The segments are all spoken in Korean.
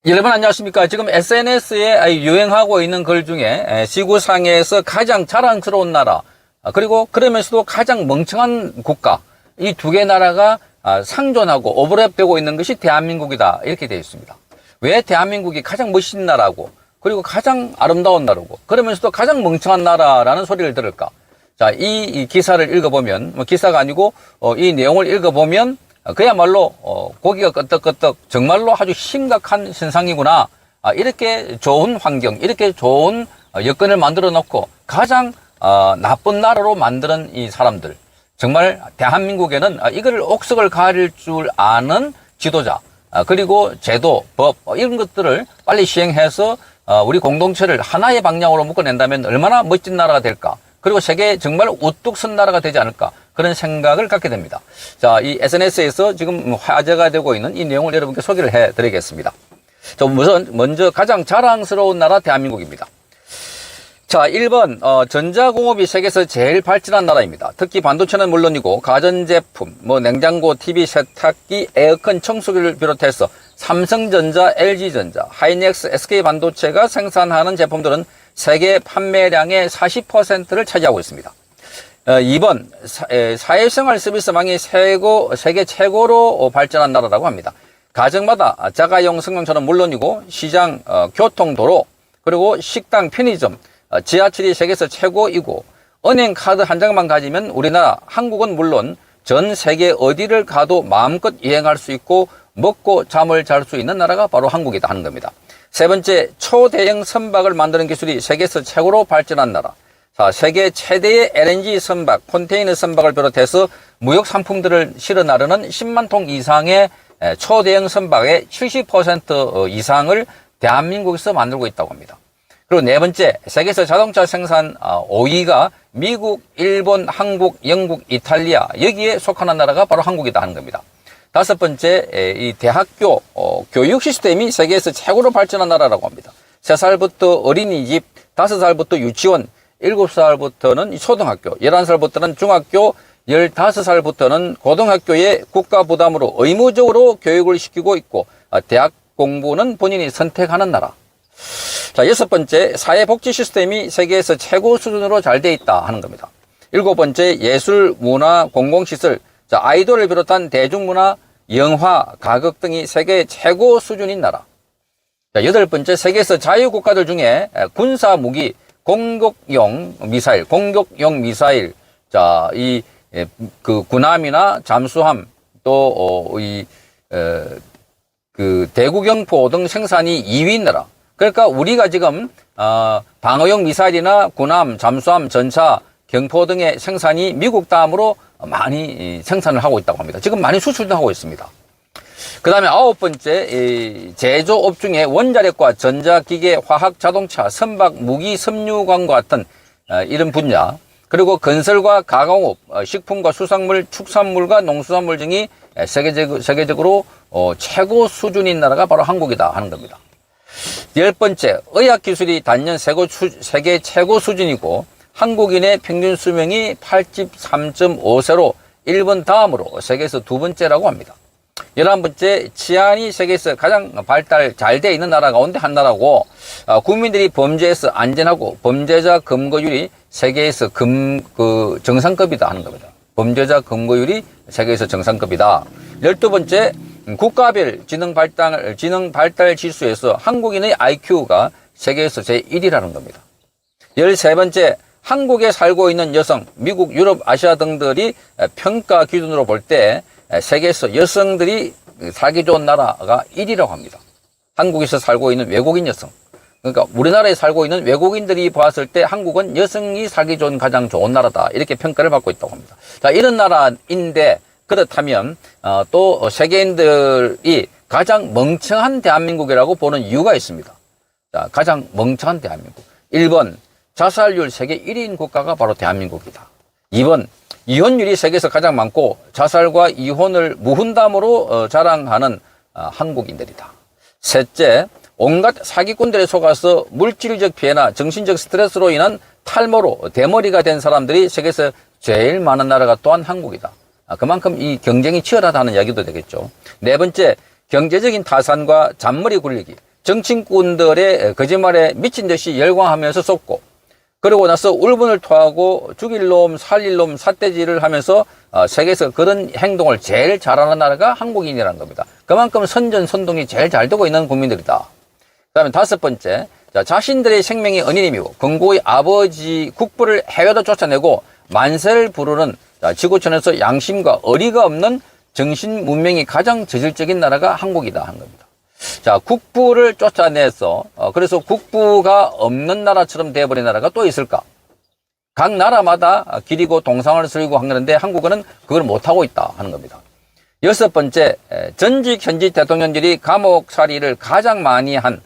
여러분 안녕하십니까. 지금 SNS에 유행하고 있는 글 중에 지구상에서 가장 자랑스러운 나라, 그리고 그러면서도 가장 멍청한 국가, 이 두 개 나라가 상존하고 오버랩되고 있는 것이 대한민국이다, 이렇게 되어 있습니다. 왜 대한민국이 가장 멋있는 나라고, 그리고 가장 아름다운 나라고, 그러면서도 가장 멍청한 나라라는 소리를 들을까? 자, 이 기사를 읽어보면, 기사가 아니고 이 내용을 읽어보면 그야말로 고기가 끄덕끄덕, 정말로 아주 심각한 현상이구나. 이렇게 좋은 환경, 이렇게 좋은 여건을 만들어 놓고 가장 나쁜 나라로 만드는 이 사람들, 정말 대한민국에는 이거를 옥석을 가릴 줄 아는 지도자, 그리고 제도, 법, 이런 것들을 빨리 시행해서 우리 공동체를 하나의 방향으로 묶어낸다면 얼마나 멋진 나라가 될까. 그리고 세계에 정말 우뚝 선 나라가 되지 않을까, 그런 생각을 갖게 됩니다. 자, 이 SNS에서 지금 화제가 되고 있는 이 내용을 여러분께 소개를 해드리겠습니다. 자, 우선 먼저 가장 자랑스러운 나라 대한민국입니다. 자, 1번 전자공업이 세계에서 제일 발전한 나라입니다. 특히 반도체는 물론이고 가전제품, 냉장고, TV, 세탁기, 에어컨, 청소기를 비롯해서 삼성전자, LG전자, 하이닉스, SK반도체가 생산하는 제품들은 세계 판매량의 40%를 차지하고 있습니다. 2번 사회생활 서비스망이 세계 최고로 발전한 나라라고 합니다. 가정마다 자가용 승용차는 물론이고 시장, 교통, 도로, 그리고 식당, 편의점, 지하철이 세계에서 최고이고 은행 카드 한 장만 가지면 우리나라, 한국은 물론 전 세계 어디를 가도 마음껏 여행할 수 있고 먹고 잠을 잘 수 있는 나라가 바로 한국이다 하는 겁니다. 세 번째, 초대형 선박을 만드는 기술이 세계에서 최고로 발전한 나라. 자, 세계 최대의 LNG 선박, 컨테이너 선박을 비롯해서 무역 상품들을 실어 나르는 10만 통 이상의 초대형 선박의 70% 이상을 대한민국에서 만들고 있다고 합니다. 그리고 네 번째, 세계에서 자동차 생산 5위가 미국, 일본, 한국, 영국, 이탈리아, 여기에 속하는 나라가 바로 한국이다 하는 겁니다. 다섯 번째, 이 대학교 교육 시스템이 세계에서 최고로 발전한 나라라고 합니다. 3살부터 어린이집, 5살부터 유치원, 7살부터는 초등학교, 11살부터는 중학교, 15살부터는 고등학교에 국가 부담으로 의무적으로 교육을 시키고 있고, 대학 공부는 본인이 선택하는 나라. 자, 여섯 번째, 사회복지 시스템이 세계에서 최고 수준으로 잘 돼 있다 하는 겁니다. 일곱 번째, 예술, 문화, 공공시설, 자, 아이돌을 비롯한 대중문화, 영화, 가극 등이 세계 최고 수준인 나라. 자, 여덟 번째, 세계에서 자유국가들 중에 군사무기, 공격용 미사일, 자, 군함이나 잠수함, 또, 대구경포 등 생산이 2위인 나라. 그러니까 우리가 지금, 방어용 미사일이나 군함, 잠수함, 전차, 경포 등의 생산이 미국 다음으로 많이 생산을 하고 있다고 합니다. 지금 많이 수출도 하고 있습니다. 그 다음에 아홉 번째, 제조업 중에 원자력과 전자기계, 화학, 자동차, 선박, 무기, 섬유광과 같은 이런 분야, 그리고 건설과 가공업, 식품과 수산물, 축산물과 농수산물 등이 세계적으로 최고 수준인 나라가 바로 한국이다 하는 겁니다. 열 번째, 의학기술이 단연 세계 최고 수준이고 한국인의 평균 수명이 83.5세로 일본 다음으로 세계에서 두 번째라고 합니다. 11번째, 치안이 세계에서 가장 발달 잘 돼 있는 나라 가운데 한 나라고, 국민들이 범죄에서 안전하고 범죄자 검거율이 세계에서 정상급이다 하는 겁니다. 범죄자 검거율이 세계에서 정상급이다. 12번째, 국가별 지능 발달 지수에서 한국인의 IQ가 세계에서 제1위라는 겁니다. 13번째, 한국에 살고 있는 여성, 미국, 유럽, 아시아 등들이 평가 기준으로 볼 때 세계에서 여성들이 살기 좋은 나라가 1위라고 합니다. 한국에서 살고 있는 외국인 여성. 그러니까 우리나라에 살고 있는 외국인들이 봤을 때 한국은 여성이 살기 좋은 가장 좋은 나라다, 이렇게 평가를 받고 있다고 합니다. 자, 이런 나라인데 그렇다면 또 세계인들이 가장 멍청한 대한민국이라고 보는 이유가 있습니다. 자, 가장 멍청한 대한민국. 1번, 자살률 세계 1위인 국가가 바로 대한민국이다. 2번, 이혼율이 세계에서 가장 많고 자살과 이혼을 무분담으로 자랑하는 한국인들이다. 셋째, 온갖 사기꾼들에 속아서 물질적 피해나 정신적 스트레스로 인한 탈모로 대머리가 된 사람들이 세계에서 제일 많은 나라가 또한 한국이다. 그만큼 이 경쟁이 치열하다는 이야기도 되겠죠. 네 번째, 경제적인 타산과 잔머리 굴리기. 정치인꾼들의 거짓말에 미친 듯이 열광하면서 쏟고, 그러고 나서 울분을 토하고 죽일 놈, 살릴 놈, 삿대질을 하면서 세계에서 그런 행동을 제일 잘하는 나라가 한국인이라는 겁니다. 그만큼 선전선동이 제일 잘 되고 있는 국민들이다. 그 다음에 다섯 번째, 자신들의 생명이 은인이고 건국의 아버지 국부를 해외로 쫓아내고 만세를 부르는 지구촌에서 양심과 어리가 없는 정신 문명이 가장 저질적인 나라가 한국이다 한 겁니다. 자, 국부를 쫓아내서 그래서 국부가 없는 나라처럼 돼버린 나라가 또 있을까? 각 나라마다 기리고 동상을 쓰고 하는데 한국은 그걸 못하고 있다 하는 겁니다. 여섯 번째, 전직 현직 대통령들이 감옥살이를 가장 많이 한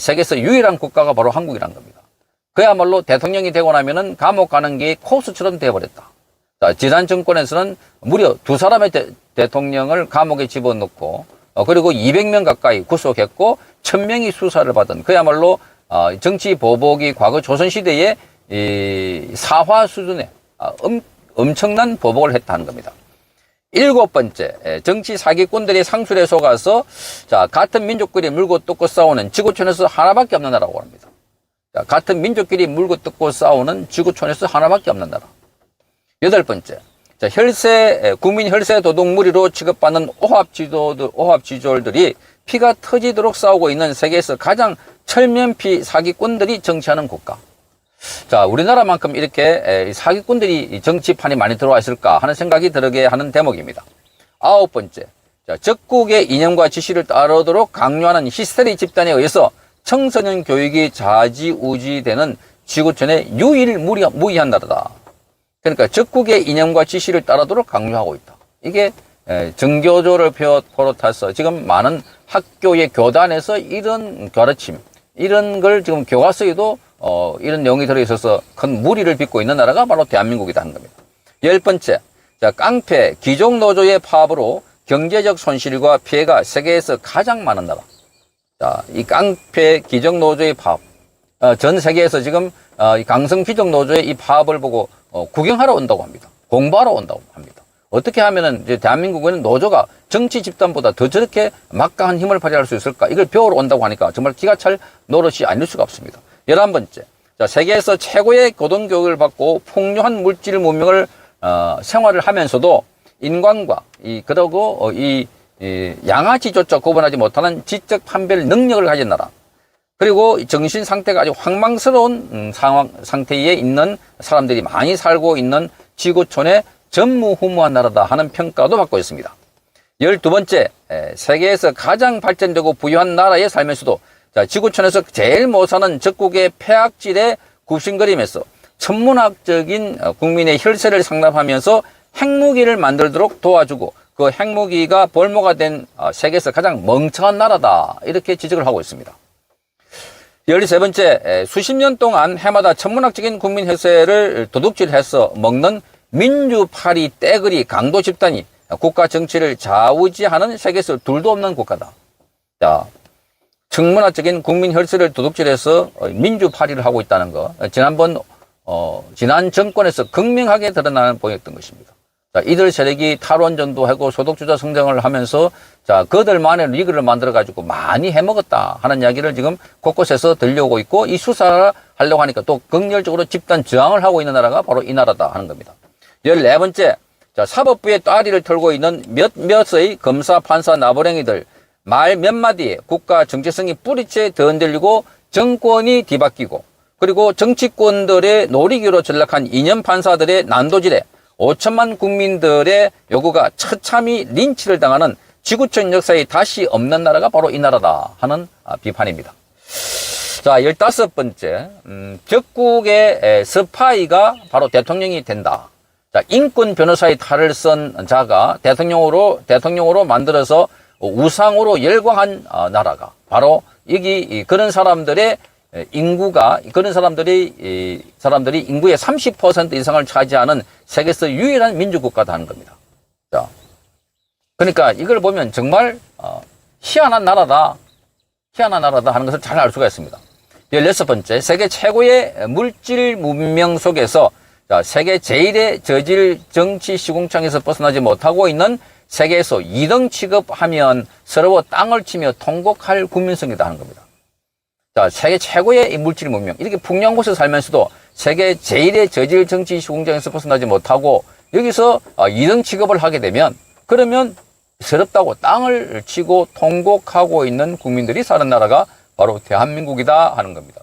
세계에서 유일한 국가가 바로 한국이란 겁니다. 그야말로 대통령이 되고 나면은 감옥 가는 게 코스처럼 돼버렸다. 자, 지난 정권에서는 무려 두 사람의 대통령을 감옥에 집어넣고 그리고 200명 가까이 구속했고 1000명이 수사를 받은 그야말로 정치 보복이 과거 조선시대의 이 사화 수준의 엄청난 보복을 했다는 겁니다. 일곱 번째, 정치 사기꾼들의 상술에 속아서 같은 민족끼리 물고 뜯고 싸우는 지구촌에서 하나밖에 없는 나라라고 합니다. 자, 같은 민족끼리 물고 뜯고 싸우는 지구촌에서 하나밖에 없는 나라. 여덟 번째, 국민 혈세 도둑 무리로 취급받는 오합지졸들이 피가 터지도록 싸우고 있는 세계에서 가장 철면피 사기꾼들이 정치하는 국가. 자, 우리나라만큼 이렇게 사기꾼들이 정치판이 많이 들어와 있을까 하는 생각이 들게 하는 대목입니다. 아홉 번째, 적국의 이념과 지시를 따르도록 강요하는 히스테리 집단에 의해서 청소년 교육이 좌지우지되는 지구촌의 유일무이한 나라다. 그러니까 적국의 이념과 지시를 따르도록 강요하고 있다. 이게 정교조를 비롯해서 지금 많은 학교의 교단에서 이런 가르침, 이런 걸 지금 교과서에도 이런 내용이 들어있어서 큰 무리를 빚고 있는 나라가 바로 대한민국이다 하는 겁니다. 열 번째, 깡패 귀족노조의 파업으로 경제적 손실과 피해가 세계에서 가장 많은 나라. 자, 이 깡패 귀족노조의 파업. 전 세계에서 지금 이 강성 귀족노조의 이 파업을 보고 구경하러 온다고 합니다. 공부하러 온다고 합니다. 어떻게 하면은 이제 대한민국에는 노조가 정치 집단보다 더 저렇게 막강한 힘을 발휘할 수 있을까? 이걸 배우러 온다고 하니까 정말 기가 찰 노릇이 아닐 수가 없습니다. 11번째. 세계에서 최고의 고등교육을 받고 풍요한 물질 문명을 생활을 하면서도 인간과 그러고 양아치조차 구분하지 못하는 지적 판별 능력을 가진 나라. 그리고 정신 상태가 아주 황망스러운 상태에 있는 사람들이 많이 살고 있는 지구촌의 전무후무한 나라다 하는 평가도 받고 있습니다. 12번째, 세계에서 가장 발전되고 부유한 나라에 살면서도 지구촌에서 제일 못 사는 적국의 폐악질에 굽신거리면서 천문학적인 국민의 혈세를 상납하면서 핵무기를 만들도록 도와주고 그 핵무기가 볼모가 된 세계에서 가장 멍청한 나라다. 이렇게 지적을 하고 있습니다. 13번째, 수십 년 동안 해마다 천문학적인 국민 혈세를 도둑질해서 먹는 민주파리 떼거리 강도 집단이 국가 정치를 좌우지하는 세계에서 둘도 없는 국가다. 자, 천문학적인 국민 혈세를 도둑질해서 민주파리를 하고 있다는 거, 지난 정권에서 극명하게 보였던 것입니다. 자, 이들 세력이 탈원전도 하고 소득주자 성장을 하면서 그들만의 리그를 만들어가지고 많이 해먹었다 하는 이야기를 지금 곳곳에서 들려오고 있고 이 수사를 하려고 하니까 또 극렬적으로 집단 저항을 하고 있는 나라가 바로 이 나라다 하는 겁니다. 14번째, 사법부의 따리를 털고 있는 몇몇의 검사, 판사, 나부랭이들 말 몇 마디에 국가 정체성이 뿌리째 더 흔들리고 정권이 뒤바뀌고 그리고 정치권들의 놀이기로 전락한 이념 판사들의 난도질에 5천만 국민들의 요구가 처참히 린치를 당하는 지구촌 역사에 다시 없는 나라가 바로 이 나라다 하는 비판입니다. 자, 15번째, 적국의 스파이가 바로 대통령이 된다. 자, 인권 변호사의 탈을 쓴 자가 대통령으로 만들어서 우상으로 열광한 나라가 바로 여기 그런 사람들의 인구가 사람들이 인구의 30% 이상을 차지하는 세계에서 유일한 민주국가다 하는 겁니다. 자, 그러니까 이걸 보면 정말 희한한 나라다 하는 것을 잘 알 수가 있습니다. 16번째, 세계 최고의 물질 문명 속에서 세계 제1의 저질 정치 시궁창에서 벗어나지 못하고 있는 세계에서 2등 취급하면 서러워 땅을 치며 통곡할 국민성이다 하는 겁니다. 자, 세계 최고의 이 물질 문명. 이렇게 풍요한 곳에 살면서도 세계 제1의 저질 정치 시공장에서 벗어나지 못하고 여기서 2등 취급을 하게 되면 그러면 서럽다고 땅을 치고 통곡하고 있는 국민들이 사는 나라가 바로 대한민국이다 하는 겁니다.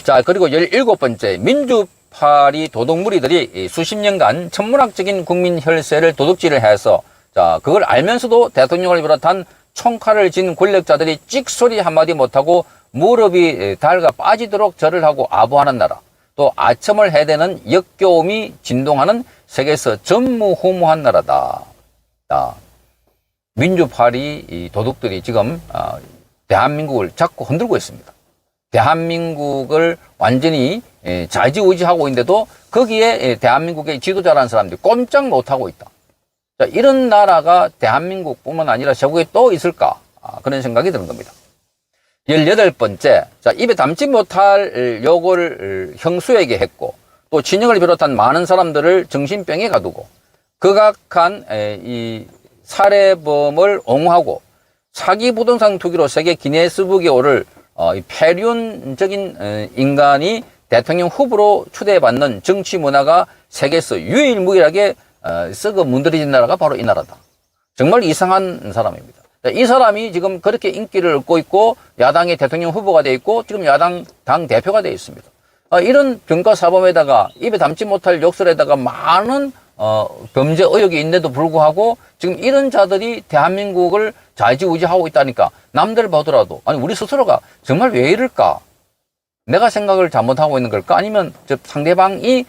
자, 그리고 17번째, 민주파리 도둑무리들이 수십 년간 천문학적인 국민 혈세를 도둑질을 해서 자, 그걸 알면서도 대통령을 비롯한 총칼을 쥔 권력자들이 찍소리 한마디 못하고 무릎이 닳아 빠지도록 절을 하고 아부하는 나라, 또 아첨을 해대는 역겨움이 진동하는 세계에서 전무후무한 나라다. 자, 민주파리 도둑들이 지금 대한민국을 자꾸 흔들고 있습니다. 대한민국을 완전히 좌지우지하고 있는데도 거기에 대한민국의 지도자라는 사람들이 꼼짝 못하고 있다. 자, 이런 나라가 대한민국뿐만 아니라 세계에 또 있을까? 그런 생각이 드는 겁니다. 18번째, 자, 입에 담지 못할 욕을 형수에게 했고, 또 친형을 비롯한 많은 사람들을 정신병에 가두고, 극악한 이 살해범을 옹호하고, 사기 부동산 투기로 세계 기네스북에 오를 폐륜적인 인간이 대통령 후보로 추대받는 정치 문화가 세계에서 유일무이하게 썩어 문드러진 나라가 바로 이 나라다. 정말 이상한 사람입니다. 이 사람이 지금 그렇게 인기를 얻고 있고 야당의 대통령 후보가 되어 있고 지금 야당 당 대표가 되어 있습니다. 이런 병가사범에다가 입에 담지 못할 욕설에다가 많은 범죄 의혹이 있는데도 불구하고 지금 이런 자들이 대한민국을 좌지우지하고 있다니까 남들 보더라도 아니 우리 스스로가 정말 왜 이럴까? 내가 생각을 잘못하고 있는 걸까? 아니면 저 상대방이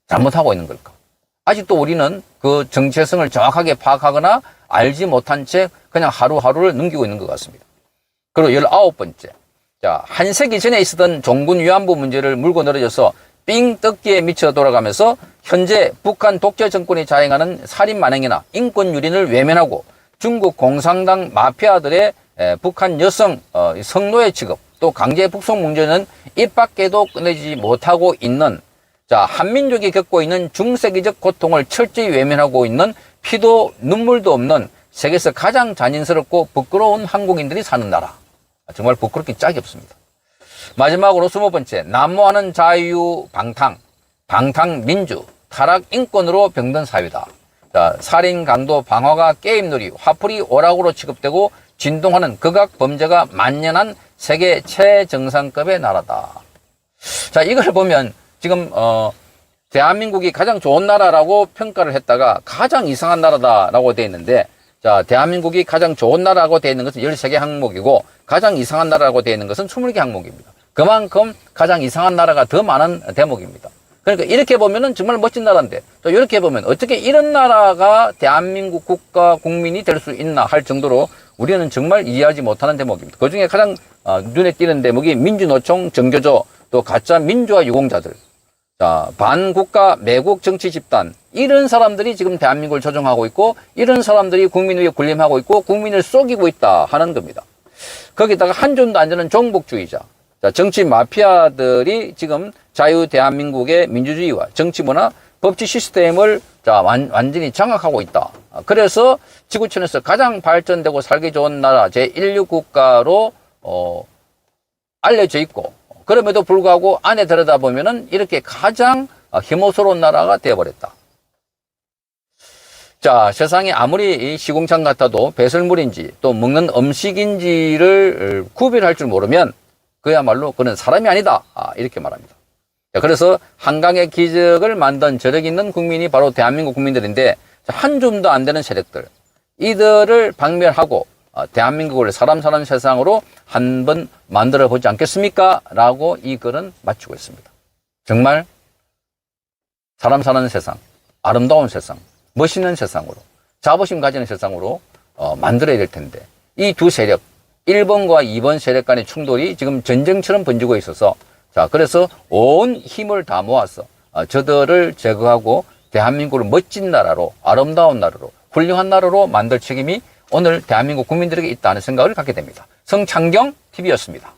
잘못하고 있는 걸까? 아직도 우리는 그 정체성을 정확하게 파악하거나 알지 못한 채 그냥 하루하루를 넘기고 있는 것 같습니다. 그리고 19번째. 자, 한 세기 전에 있었던 종군 위안부 문제를 물고 늘어져서 삥 뜯기에 미쳐 돌아가면서 현재 북한 독재 정권이 자행하는 살인 만행이나 인권 유린을 외면하고 중국 공산당 마피아들의 북한 여성 성노예 취급 또 강제 북송 문제는 입 밖에도 꺼내지 못하고 있는 자, 한민족이 겪고 있는 중세기적 고통을 철저히 외면하고 있는 피도 눈물도 없는 세계에서 가장 잔인스럽고 부끄러운 한국인들이 사는 나라. 정말 부끄럽기 짝이 없습니다. 마지막으로 20번째, 난무하는 자유 방탕 민주, 타락 인권으로 병든 사회다. 자, 살인, 강도, 방화가 게임놀이, 화풀이, 오락으로 취급되고 진동하는 극악 범죄가 만연한 세계 최정상급의 나라다. 자, 이걸 보면 지금 대한민국이 가장 좋은 나라라고 평가를 했다가 가장 이상한 나라다라고 되어 있는데 자, 대한민국이 가장 좋은 나라라고 되어 있는 것은 13개 항목이고 가장 이상한 나라라고 되어 있는 것은 20개 항목입니다. 그만큼 가장 이상한 나라가 더 많은 대목입니다. 그러니까 이렇게 보면은 정말 멋진 나라인데 또 이렇게 보면 어떻게 이런 나라가 대한민국 국가 국민이 될 수 있나 할 정도로 우리는 정말 이해하지 못하는 대목입니다. 그중에 가장 눈에 띄는 대목이 민주노총 정교조 또 가짜 민주화 유공자들 자, 반국가 매국 정치 집단 이런 사람들이 지금 대한민국을 조종하고 있고 이런 사람들이 국민 위에 군림하고 있고 국민을 속이고 있다 하는 겁니다. 거기다가 한 줌도 안 되는 종북주의자 자, 정치 마피아들이 지금 자유 대한민국의 민주주의와 정치 문화 법치 시스템을 자, 완전히 장악하고 있다. 그래서 지구촌에서 가장 발전되고 살기 좋은 나라 제16 국가로 알려져 있고 그럼에도 불구하고 안에 들여다보면은 이렇게 가장 혐오스러운 나라가 되어버렸다. 자, 세상에 아무리 시궁창 같아도 배설물인지 또 먹는 음식인지를 구별할 줄 모르면 그야말로 그는 사람이 아니다. 이렇게 말합니다. 자, 그래서 한강의 기적을 만든 저력 있는 국민이 바로 대한민국 국민들인데 한 줌도 안 되는 세력들 이들을 박멸하고 대한민국을 사람 사는 세상으로 한번 만들어 보지 않겠습니까? 라고 이 글은 마치고 있습니다. 정말 사람 사는 세상, 아름다운 세상, 멋있는 세상으로, 자부심 가지는 세상으로 만들어야 될 텐데 이 두 세력, 1번과 2번 세력 간의 충돌이 지금 전쟁처럼 번지고 있어서 자, 그래서 온 힘을 다 모아서 저들을 제거하고 대한민국을 멋진 나라로, 아름다운 나라로, 훌륭한 나라로 만들 책임이 오늘 대한민국 국민들에게 있다는 생각을 갖게 됩니다. 성창경 TV였습니다.